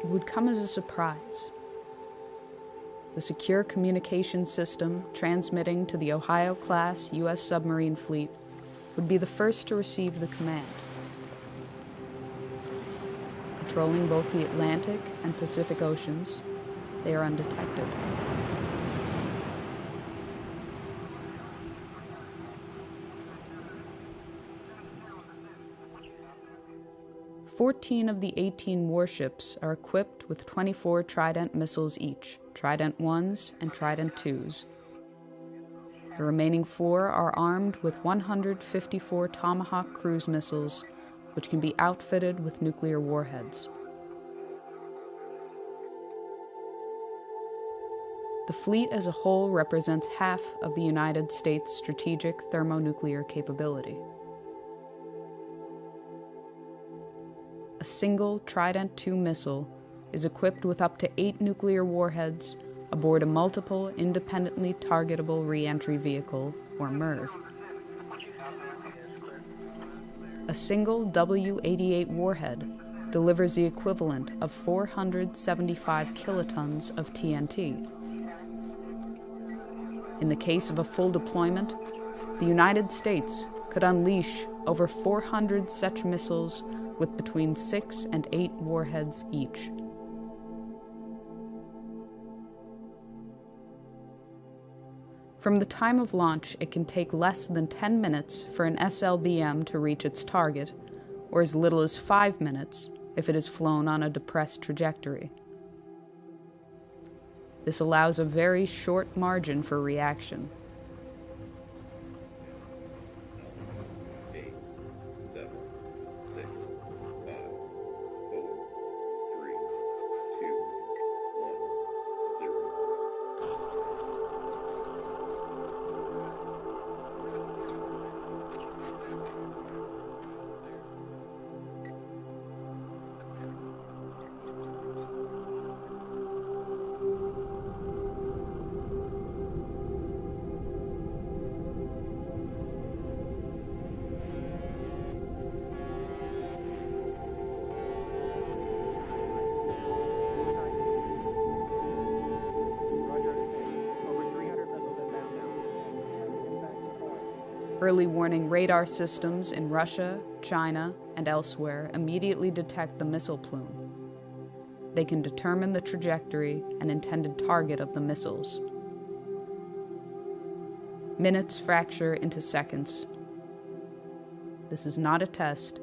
it would come as a surprise. The secure communication system transmitting to the Ohio-class U.S. submarine fleet would be the first to receive the command. Patrolling both the Atlantic and Pacific Oceans, they are undetected. Fourteen of the 18 warships are equipped with 24 Trident missiles each, Trident 1s and Trident 2s. The remaining 4 are armed with 154 Tomahawk cruise missiles, which can be outfitted with nuclear warheads. The fleet as a whole represents half of the United States' strategic thermonuclear capability. A single Trident II missile is equipped with up to 8 nuclear warheads aboard a multiple independently targetable re-entry vehicle, or MIRV. A single W-88 warhead delivers the equivalent of 475 kilotons of TNT. In the case of a full deployment, the United States could unleash over 400 such missiles with between 6 and 8 warheads each. From the time of launch, it can take less than 10 minutes for an SLBM to reach its target, or as little as 5 minutes if it is flown on a depressed trajectory. This allows a very short margin for reaction. Early warning radar systems in Russia, China, and elsewhere immediately detect the missile plume. They can determine the trajectory and intended target of the missiles. Minutes fracture into seconds. This is not a test.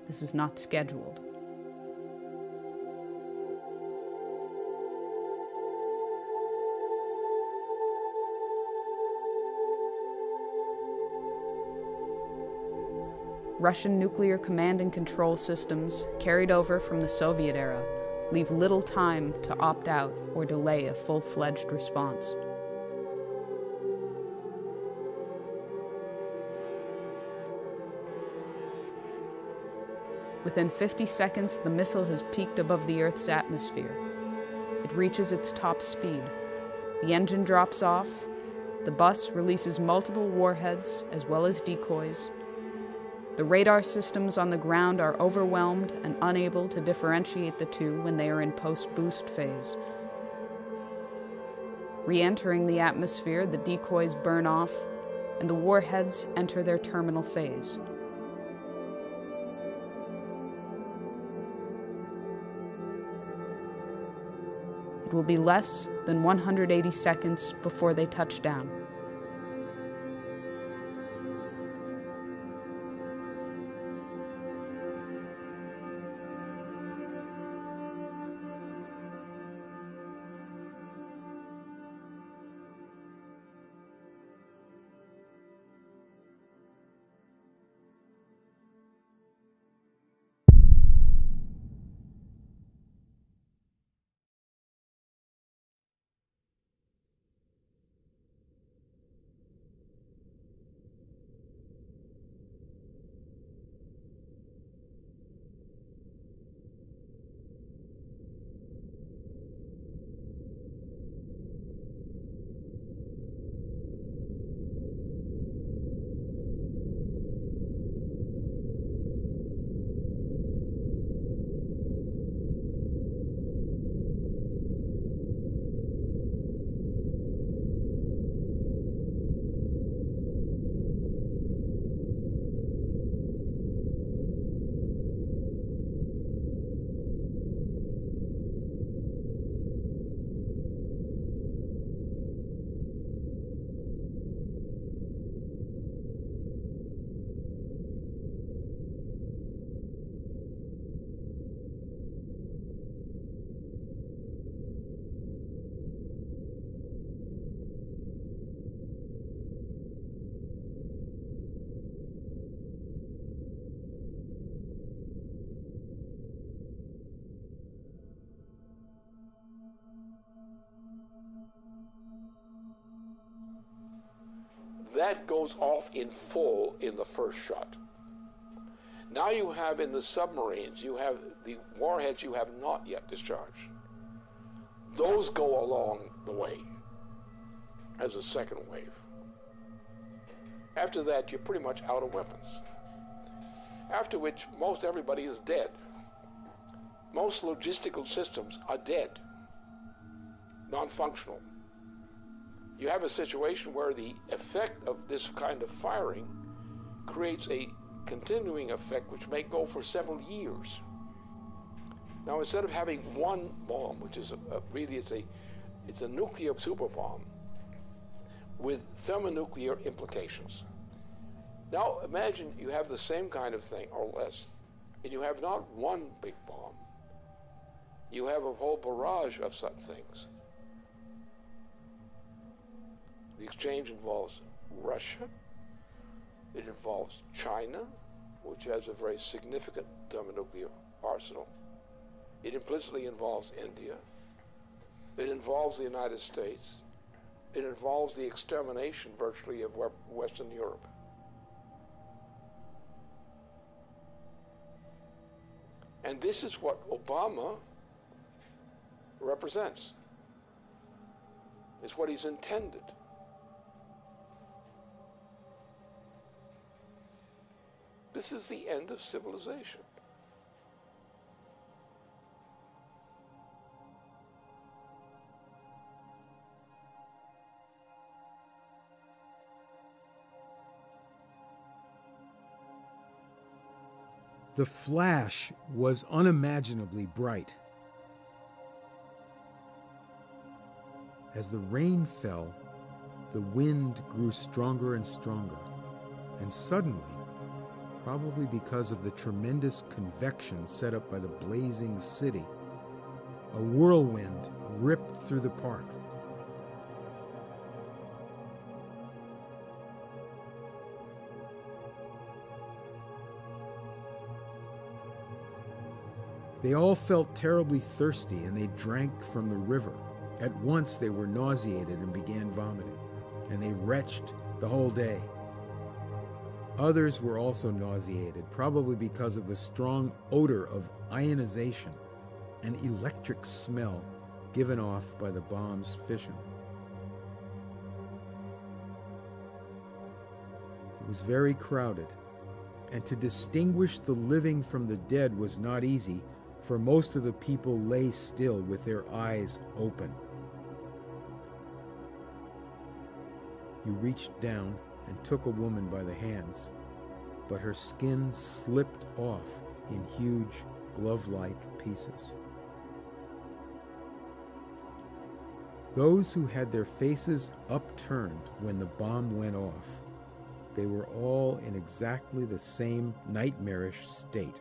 This is not scheduled. Russian nuclear command and control systems, carried over from the Soviet era, leave little time to opt out or delay a full-fledged response. Within 50 seconds, the missile has peaked above the Earth's atmosphere. It reaches its top speed. The engine drops off. The bus releases multiple warheads as well as decoys. The radar systems on the ground are overwhelmed and unable to differentiate the two when they are in post-boost phase. Re-entering the atmosphere, the decoys burn off, and the warheads enter their terminal phase. It will be less than 180 seconds before they touch down. that goes off in full in the first shot. Now you have in the submarines, you have the warheads you have not yet discharged. Those go along the way as a second wave. After that, you're pretty much out of weapons. After which, most everybody is dead. Most logistical systems are dead, non-functional. You have a situation where the effect of this kind of firing creates a continuing effect which may go for several years. Now, instead of having one bomb, which is it's a nuclear super bomb with thermonuclear implications. Now, imagine you have the same kind of thing or less, and you have not one big bomb. You have a whole barrage of such things. The exchange involves Russia. It involves China, which has a very significant thermonuclear arsenal. It implicitly involves India. It involves the United States. It involves the extermination, virtually, of Western Europe. And this is what Obama represents. It's what he's intended. This is the end of civilization. The flash was unimaginably bright. As the rain fell, the wind grew stronger and stronger, and suddenly, probably because of the tremendous convection set up by the blazing city, a whirlwind ripped through the park. They all felt terribly thirsty, and they drank from the river. At once they were nauseated and began vomiting, and they retched the whole day. Others were also nauseated, probably because of the strong odor of ionization and electric smell given off by the bomb's fission. It was very crowded, and to distinguish the living from the dead was not easy, for most of the people lay still with their eyes open. You reached down and took a woman by the hands, but her skin slipped off in huge glove-like pieces. Those who had their faces upturned when the bomb went off, they were all in exactly the same nightmarish state.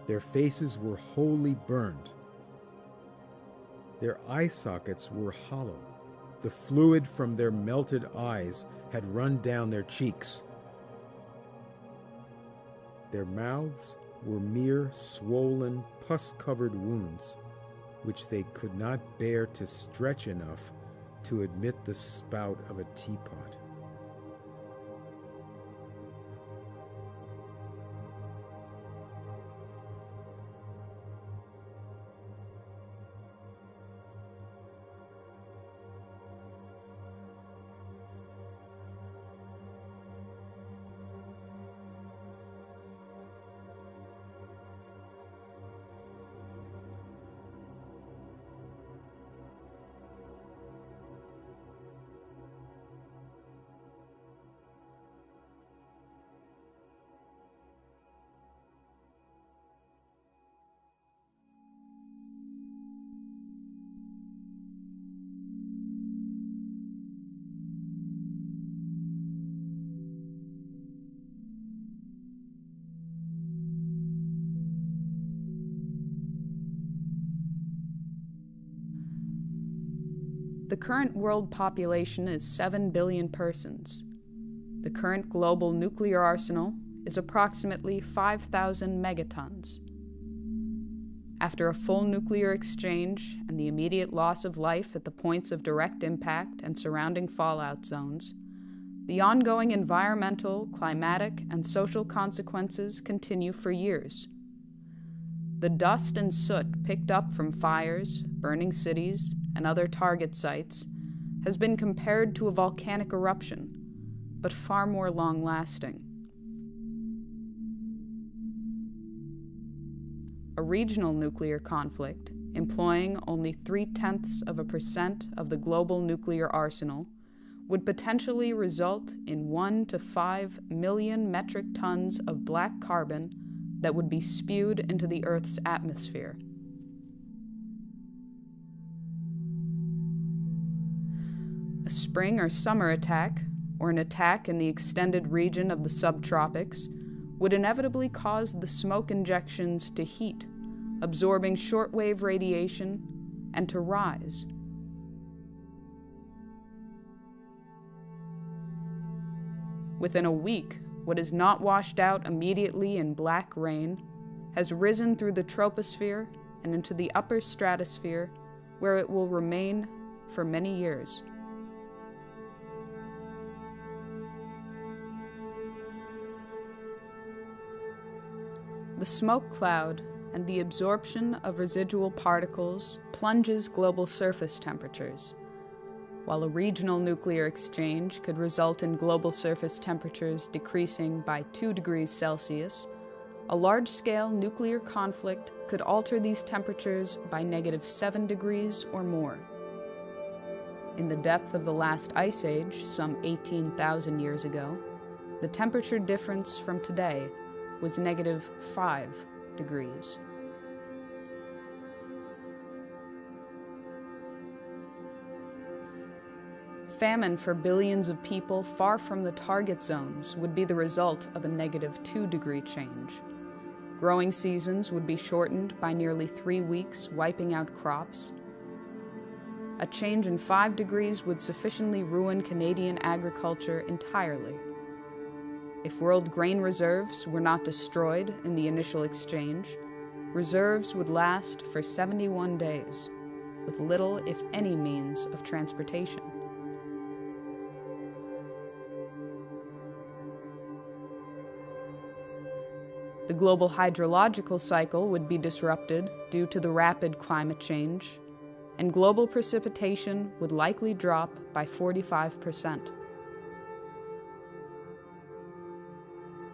Their faces were wholly burned. Their eye sockets were hollow. The fluid from their melted eyes had run down their cheeks. Their mouths were mere swollen, pus-covered wounds, which they could not bear to stretch enough to admit the spout of a teapot. The current world population is 7 billion persons. The current global nuclear arsenal is approximately 5,000 megatons. After a full nuclear exchange and the immediate loss of life at the points of direct impact and surrounding fallout zones, the ongoing environmental, climatic, and social consequences continue for years. The dust and soot picked up from fires, burning cities, and other target sites has been compared to a volcanic eruption, but far more long-lasting. A regional nuclear conflict, employing only 0.3% of the global nuclear arsenal, would potentially result in 1 to 5 million metric tons of black carbon that would be spewed into the Earth's atmosphere. A spring or summer attack, or an attack in the extended region of the subtropics, would inevitably cause the smoke injections to heat, absorbing shortwave radiation, and to rise. Within a week, what is not washed out immediately in black rain has risen through the troposphere and into the upper stratosphere, where it will remain for many years. The smoke cloud and the absorption of residual particles plunges global surface temperatures. While a regional nuclear exchange could result in global surface temperatures decreasing by 2 degrees Celsius, a large-scale nuclear conflict could alter these temperatures by -7 degrees or more. In the depth of the last ice age, some 18,000 years ago, the temperature difference from today was -5 degrees. Famine for billions of people far from the target zones would be the result of a -2 degree change. Growing seasons would be shortened by nearly 3 weeks, wiping out crops. A change in 5 degrees would sufficiently ruin Canadian agriculture entirely. If world grain reserves were not destroyed in the initial exchange, reserves would last for 71 days, with little, if any, means of transportation. The global hydrological cycle would be disrupted due to the rapid climate change, and global precipitation would likely drop by 45%.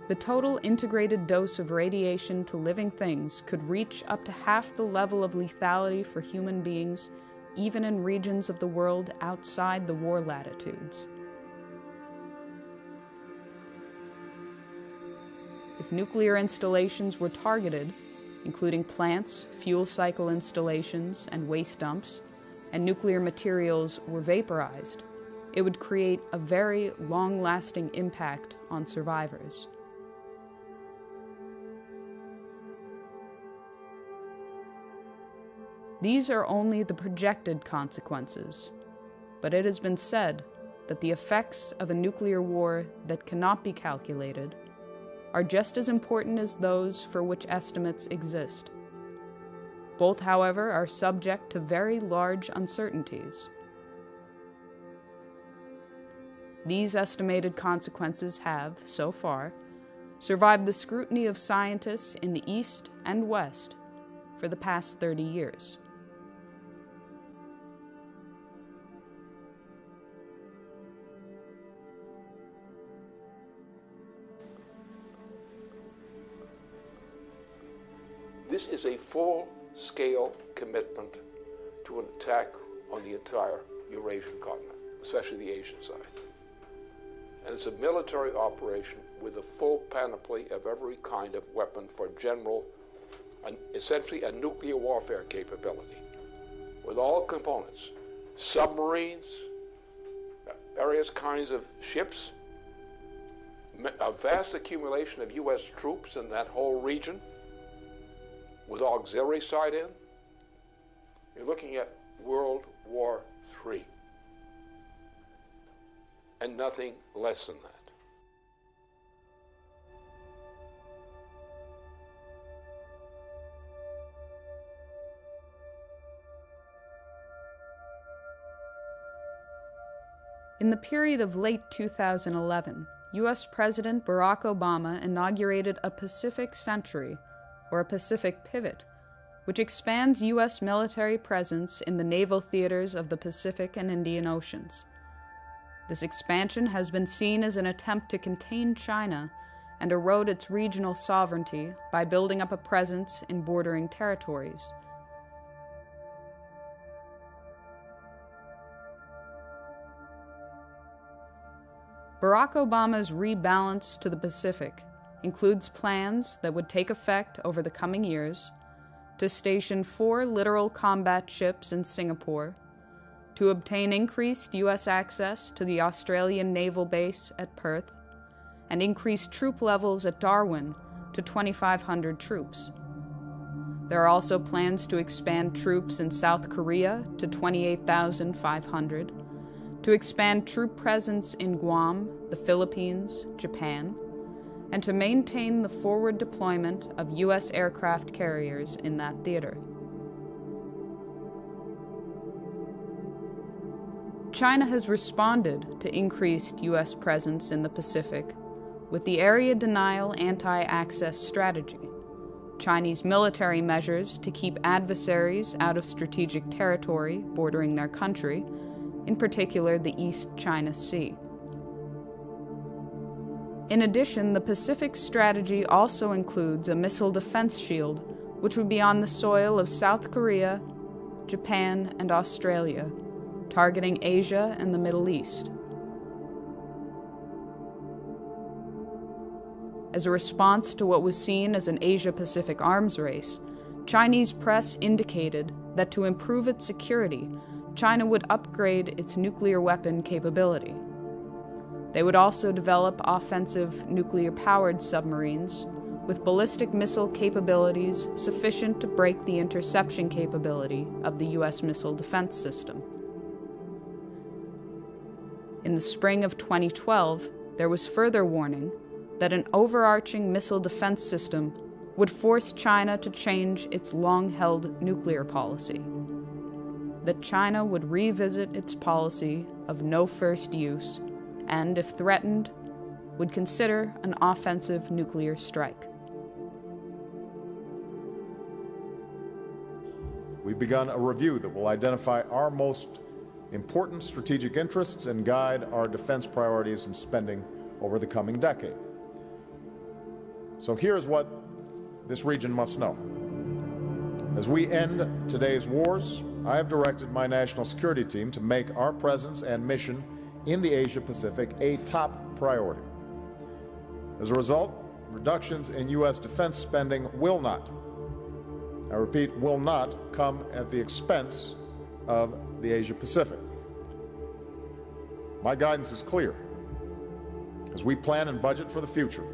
The total integrated dose of radiation to living things could reach up to half the level of lethality for human beings, even in regions of the world outside the war latitudes. If nuclear installations were targeted, including plants, fuel cycle installations, and waste dumps, and nuclear materials were vaporized, it would create a very long-lasting impact on survivors. These are only the projected consequences, but it has been said that the effects of a nuclear war that cannot be calculated are just as important as those for which estimates exist. Both, however, are subject to very large uncertainties. These estimated consequences have, so far, survived the scrutiny of scientists in the East and West for the past 30 years. This is a full-scale commitment to an attack on the entire Eurasian continent, especially the Asian side. And it's a military operation with a full panoply of every kind of weapon for general, essentially a nuclear warfare capability, with all components, submarines, various kinds of ships, a vast accumulation of U.S. troops in that whole region, with auxiliary side in. You're looking at World War III, and nothing less than that. the period of late 2011, U.S. President Barack Obama inaugurated a Pacific Century, or a Pacific Pivot, which expands U.S. military presence in the naval theaters of the Pacific and Indian Oceans. This expansion has been seen as an attempt to contain China and erode its regional sovereignty by building up a presence in bordering territories. Barack Obama's rebalance to the Pacific includes plans that would take effect over the coming years to station 4 littoral combat ships in Singapore, to obtain increased U.S. access to the Australian naval base at Perth, and increase troop levels at Darwin to 2,500 troops. There are also plans to expand troops in South Korea to 28,500, to expand troop presence in Guam, the Philippines, Japan, and to maintain the forward deployment of U.S. aircraft carriers in that theater. China has responded to increased U.S. presence in the Pacific with the Area Denial Anti-Access Strategy, Chinese military measures to keep adversaries out of strategic territory bordering their country, in particular the East China Sea. In addition, the Pacific Strategy also includes a missile defense shield, which would be on the soil of South Korea, Japan, and Australia, targeting Asia and the Middle East. As a response to what was seen as an Asia-Pacific arms race, Chinese press indicated that to improve its security, China would upgrade its nuclear weapon capability. They would also develop offensive nuclear-powered submarines with ballistic missile capabilities sufficient to break the interception capability of the U.S. missile defense system. In the spring of 2012, there was further warning that an overarching missile defense system would force China to change its long-held nuclear policy, that China would revisit its policy of no first use and, if threatened, would consider an offensive nuclear strike. We've begun a review that will identify our most important strategic interests and guide our defense priorities and spending over the coming decade. So here's what this region must know. As we end today's wars, I have directed my national security team to make our presence and mission in the Asia-Pacific a top priority. As a result, reductions in U.S. defense spending will not, I repeat, will not come at the expense of the Asia-Pacific. My guidance is clear. As we plan and budget for the future,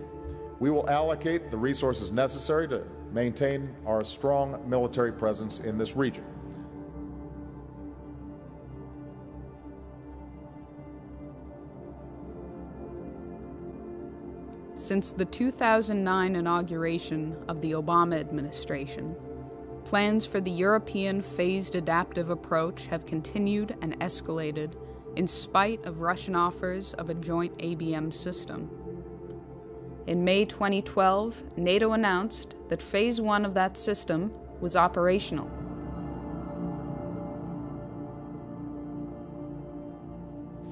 we will allocate the resources necessary to maintain our strong military presence in this region. Since the 2009 inauguration of the Obama administration, plans for the European phased adaptive approach have continued and escalated in spite of Russian offers of a joint ABM system. In May 2012, NATO announced that Phase 1 of that system was operational.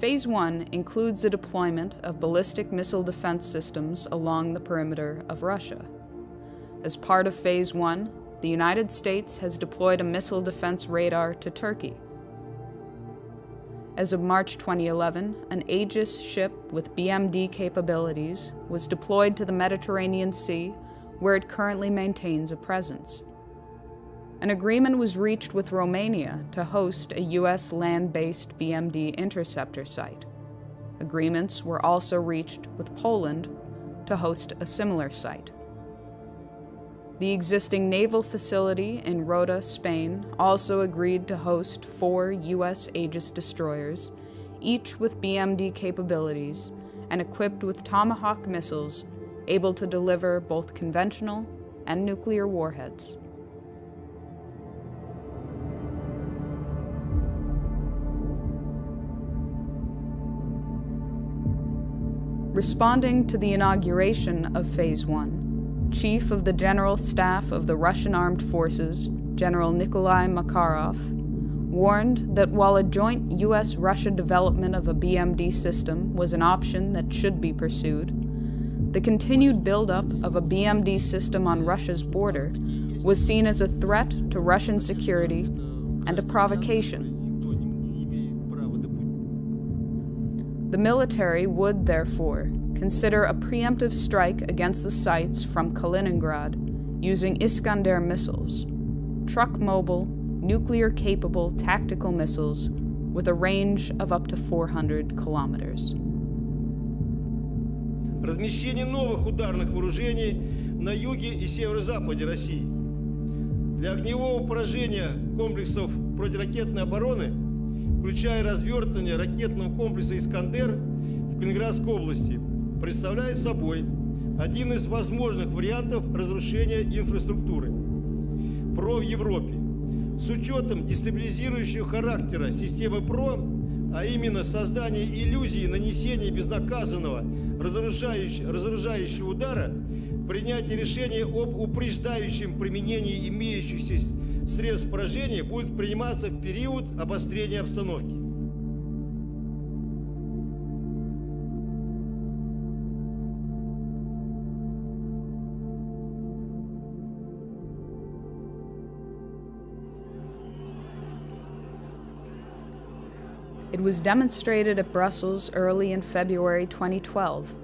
Phase 1 includes the deployment of ballistic missile defense systems along the perimeter of Russia. As part of Phase 1, the United States has deployed a missile defense radar to Turkey. As of March 2011, an Aegis ship with BMD capabilities was deployed to the Mediterranean Sea, where it currently maintains a presence. An agreement was reached with Romania to host a U.S. land-based BMD interceptor site. Agreements were also reached with Poland to host a similar site. The existing naval facility in Rota, Spain, also agreed to host 4 U.S. Aegis destroyers, each with BMD capabilities and equipped with Tomahawk missiles able to deliver both conventional and nuclear warheads. Responding to the inauguration of Phase 1, Chief of the General Staff of the Russian Armed Forces, General Nikolai Makarov, warned that while a joint U.S.-Russia development of a BMD system was an option that should be pursued, the continued buildup of a BMD system on Russia's border was seen as a threat to Russian security and a provocation. The military would, therefore, consider a preemptive strike against the sites from Kaliningrad using Iskander missiles, truck-mobile, nuclear-capable tactical missiles with a range of up to 400 kilometers. Размещение новых ударных вооружений на юге и северо-западе России. Для огневого поражения комплексов противоракетной обороны, включая развертывание ракетного комплекса «Искандер» в Калининградской области, представляет собой один из возможных вариантов разрушения инфраструктуры ПРО в Европе. С учетом дестабилизирующего характера системы ПРО, а именно создание иллюзии нанесения безнаказанного разоружающего удара, принятие решения об упреждающем применении имеющихся средств поражения будет приниматься в период обострения обстановки. It was demonstrated at Brussels early in February 2012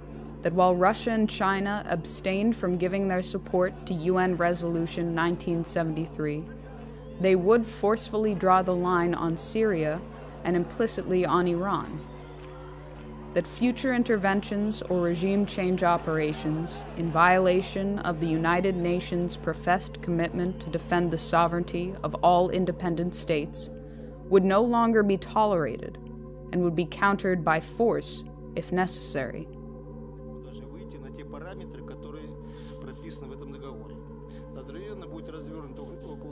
that while Russia and China abstained from giving their support to UN Resolution 1973, they would forcefully draw the line on Syria and implicitly on Iran. That future interventions or regime change operations in violation of the United Nations' professed commitment to defend the sovereignty of all independent states would no longer be tolerated and would be countered by force if necessary. Даже выйти на те параметры, которые прописаны в этом договоре. Одновременно будет развернута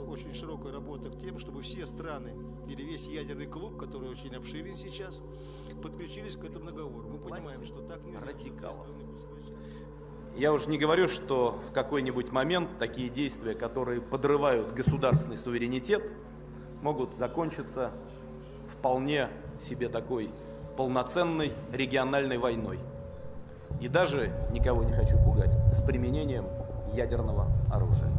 очень широкая работа к тем, чтобы все страны или весь ядерный клуб, который очень обширен сейчас, подключились к этому договору. Мы понимаем, что так нельзя. Радикалов. Я уже не говорю, что в какой-нибудь момент такие действия, которые подрывают государственный суверенитет, могут закончиться вполне себе такой полноценной региональной войной. И даже, никого не хочу пугать, с применением ядерного оружия.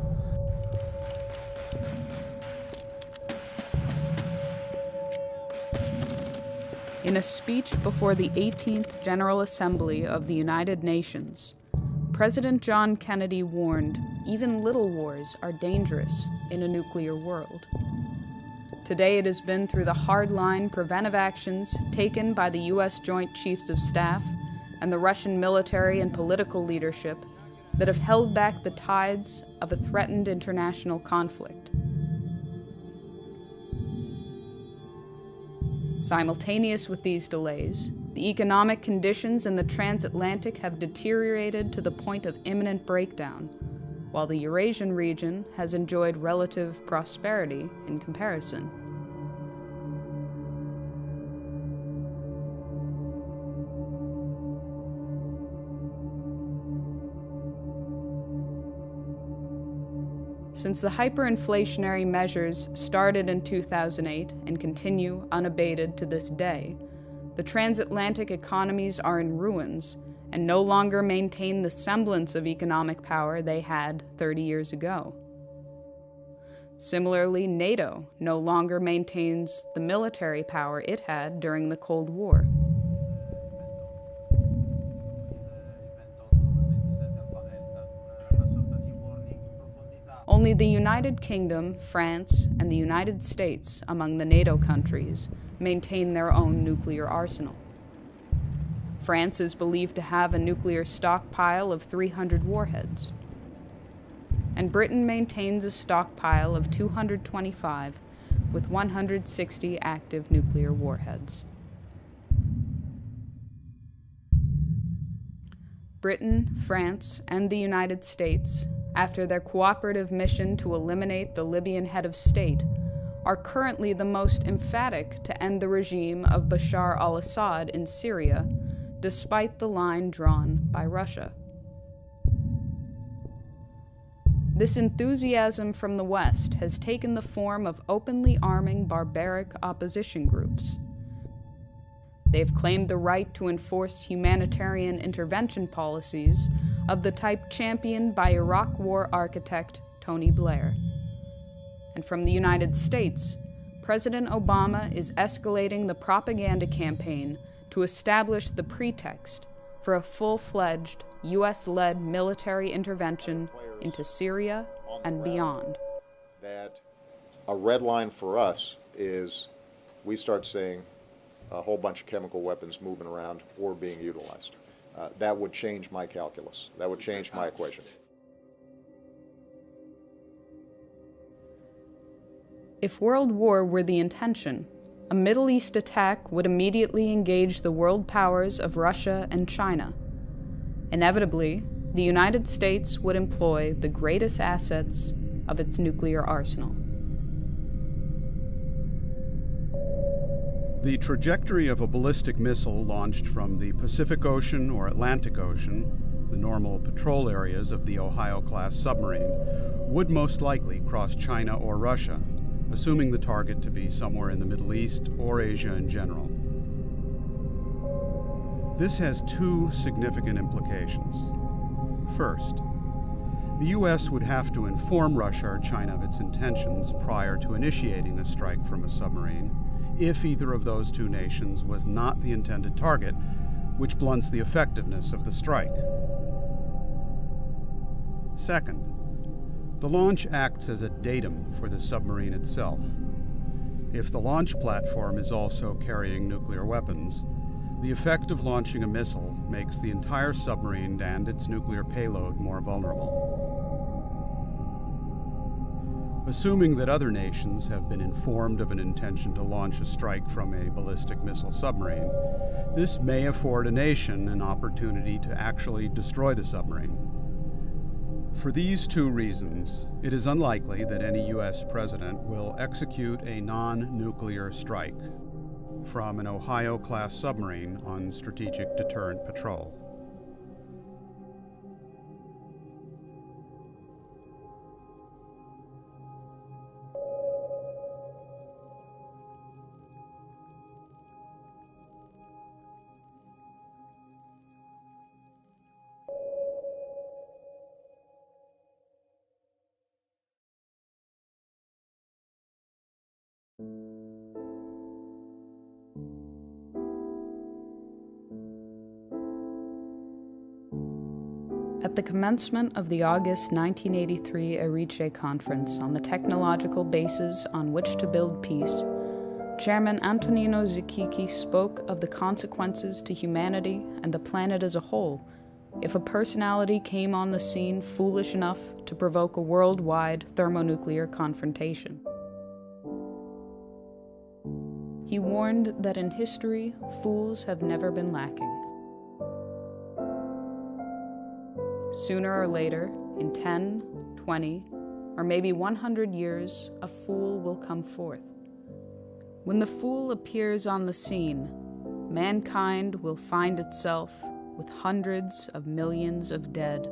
In a speech before the 18th General Assembly of the United Nations, President John Kennedy warned even little wars are dangerous in a nuclear world. Today it has been through the hardline preventive actions taken by the U.S. Joint Chiefs of Staff and the Russian military and political leadership that have held back the tides of a threatened international conflict. Simultaneous with these delays, the economic conditions in the transatlantic have deteriorated to the point of imminent breakdown, while the Eurasian region has enjoyed relative prosperity in comparison. Since the hyperinflationary measures started in 2008 and continue unabated to this day, the transatlantic economies are in ruins and no longer maintain the semblance of economic power they had 30 years ago. Similarly, NATO no longer maintains the military power it had during the Cold War. Only the United Kingdom, France, and the United States, among the NATO countries, maintain their own nuclear arsenal. France is believed to have a nuclear stockpile of 300 warheads, and Britain maintains a stockpile of 225 with 160 active nuclear warheads. Britain, France, and the United States, after their cooperative mission to eliminate the Libyan head of state, are currently the most emphatic to end the regime of Bashar al-Assad in Syria, despite the line drawn by Russia. This enthusiasm from the West has taken the form of openly arming barbaric opposition groups. They've claimed the right to enforce humanitarian intervention policies of the type championed by Iraq War architect Tony Blair. And from the United States, President Obama is escalating the propaganda campaign to establish the pretext for a full-fledged U.S.-led military intervention into Syria and beyond. That a red line for us is we start seeing a whole bunch of chemical weapons moving around or being utilized. That would change my calculus. That would change my equation. If world war were the intention, a Middle East attack would immediately engage the world powers of Russia and China. Inevitably, the United States would employ the greatest assets of its nuclear arsenal. The trajectory of a ballistic missile launched from the Pacific Ocean or Atlantic Ocean, the normal patrol areas of the Ohio-class submarine, would most likely cross China or Russia, assuming the target to be somewhere in the Middle East or Asia in general. This has two significant implications. First, the U.S. would have to inform Russia or China of its intentions prior to initiating a strike from a submarine, if either of those two nations was not the intended target, which blunts the effectiveness of the strike. Second, the launch acts as a datum for the submarine itself. If the launch platform is also carrying nuclear weapons, the effect of launching a missile makes the entire submarine and its nuclear payload more vulnerable. Assuming that other nations have been informed of an intention to launch a strike from a ballistic missile submarine, this may afford a nation an opportunity to actually destroy the submarine. For these two reasons, it is unlikely that any U.S. president will execute a non-nuclear strike from an Ohio-class submarine on strategic deterrent patrol. At the commencement of the August 1983 Erice Conference on the technological basis on which to build peace, Chairman Antonino Zikiki spoke of the consequences to humanity and the planet as a whole if a personality came on the scene foolish enough to provoke a worldwide thermonuclear confrontation. He warned that in history, fools have never been lacking. Sooner or later, in 10, 20, or maybe 100 years, a fool will come forth. When the fool appears on the scene, mankind will find itself with hundreds of millions of dead,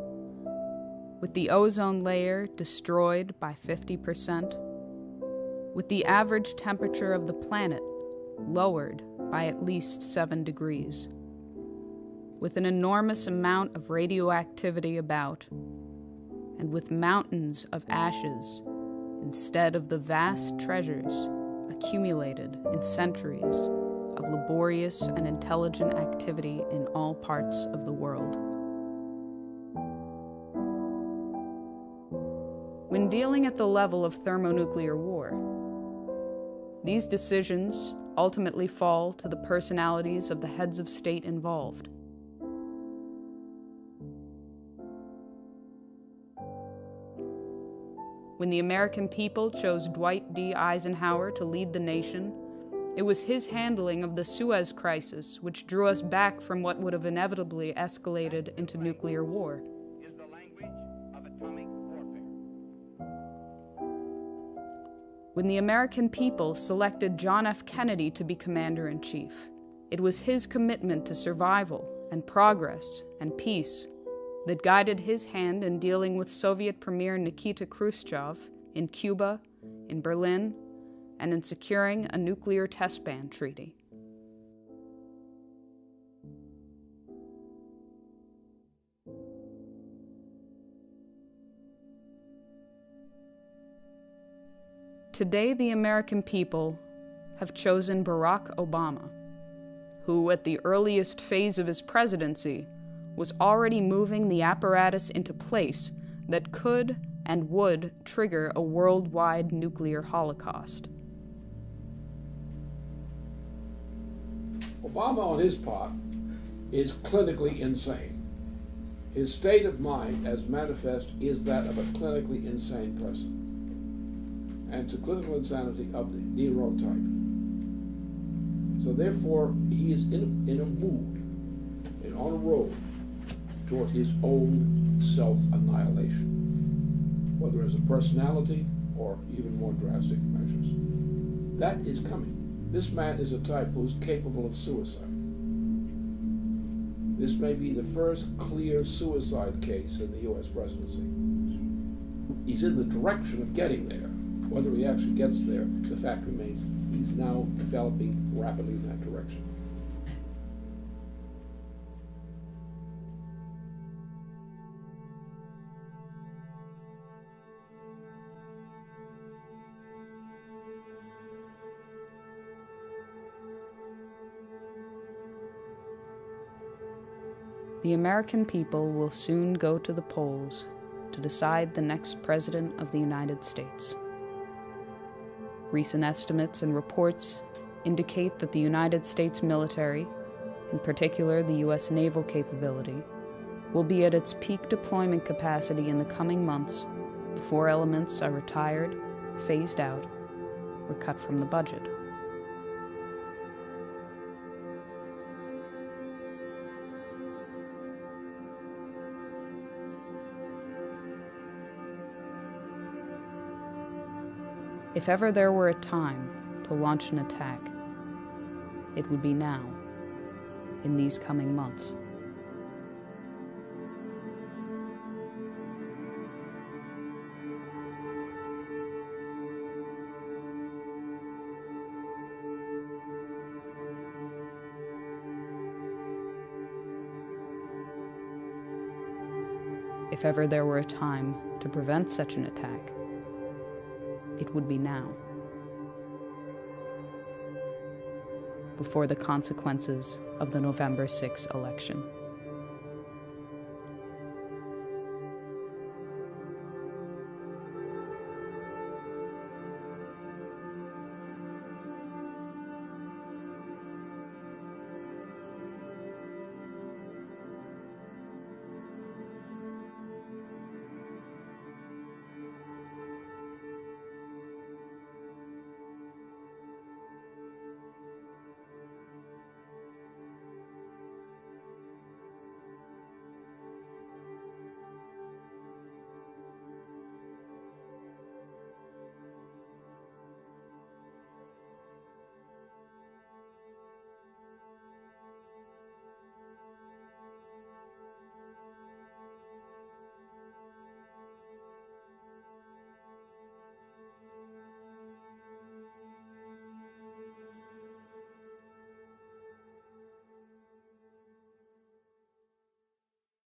with the ozone layer destroyed by 50%, with the average temperature of the planet lowered by at least 7 degrees, with an enormous amount of radioactivity about, and with mountains of ashes instead of the vast treasures accumulated in centuries of laborious and intelligent activity in all parts of the world. When dealing at the level of thermonuclear war, these decisions ultimately fall to the personalities of the heads of state involved. When the American people chose Dwight D. Eisenhower to lead the nation, it was his handling of the Suez Crisis which drew us back from what would have inevitably escalated into nuclear war. Is the language of atomic warfare. When the American people selected John F. Kennedy to be commander-in-chief, it was his commitment to survival and progress and peace that guided his hand in dealing with Soviet Premier Nikita Khrushchev in Cuba, in Berlin, and in securing a nuclear test ban treaty. Today, the American people have chosen Barack Obama, who, at the earliest phase of his presidency, was already moving the apparatus into place that could and would trigger a worldwide nuclear holocaust. Obama, on his part, is clinically insane. His state of mind, as manifest, is that of a clinically insane person. And it's a clinical insanity of the Nero type. So therefore, he is in a mood and on a road toward his own self-annihilation, whether as a personality or even more drastic measures. That is coming. This man is a type who's capable of suicide. This may be the first clear suicide case in the U.S. presidency. He's in the direction of getting there. Whether he actually gets there, the fact remains he's now developing rapidly in that direction. The American people will soon go to the polls to decide the next President of the United States. Recent estimates and reports indicate that the United States military, in particular the U.S. naval capability, will be at its peak deployment capacity in the coming months before elements are retired, phased out, or cut from the budget. If ever there were a time to launch an attack, it would be now, in these coming months. If ever there were a time to prevent such an attack, it would be now, before the consequences of the November 6 election.